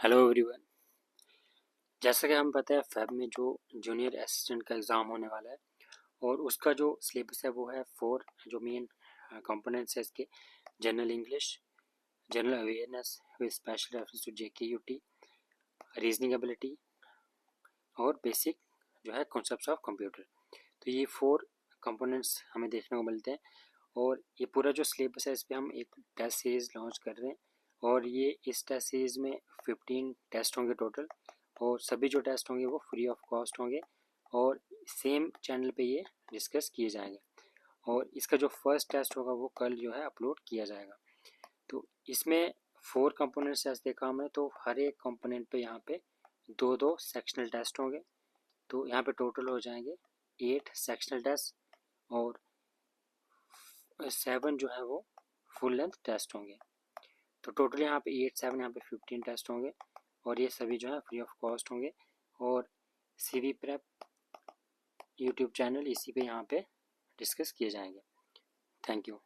Hello everyone. जैसा कि हम पता है फेब में जो जूनियर असिस्टेंट का एग्ज़ाम होने वाला है और उसका जो सिलेबस है वो है 4 जो मेन कंपोनेंट्स है इसके। General English, general awareness with special reference to JKUT, reasoning ability और बेसिक जो है कॉन्सेप्ट्स ऑफ कंप्यूटर। तो ये 4 कंपोनेंट्स हमें देखने को मिलते हैं और ये पूरा जो सिलेबस है इस पर हम एक टेस्ट सीरीज़ लॉन्च कर रहे हैं और ये इस टेस्ट सीरीज़ में 15 टेस्ट होंगे टोटल और सभी जो टेस्ट होंगे वो फ्री ऑफ कॉस्ट होंगे और सेम चैनल पे ये डिस्कस किए जाएंगे और इसका जो फर्स्ट टेस्ट होगा वो कल जो है अपलोड किया जाएगा। तो इसमें 4 कंपोनेंट्स ऐसे देखा हमने, तो हर एक कंपोनेंट पे यहाँ पे 2-2 सेक्शनल टेस्ट होंगे। तो यहाँ पे टोटल हो जाएंगे 8 सेक्शनल टेस्ट और 7 जो है वो फुल लेंथ टेस्ट होंगे। तो टोटल यहाँ पे 8-7 यहाँ पे 15 टेस्ट होंगे और ये सभी जो है फ्री ऑफ कॉस्ट होंगे और CV प्रेप यूट्यूब चैनल इसी पे यहाँ पे डिस्कस किए जाएंगे। Thank you.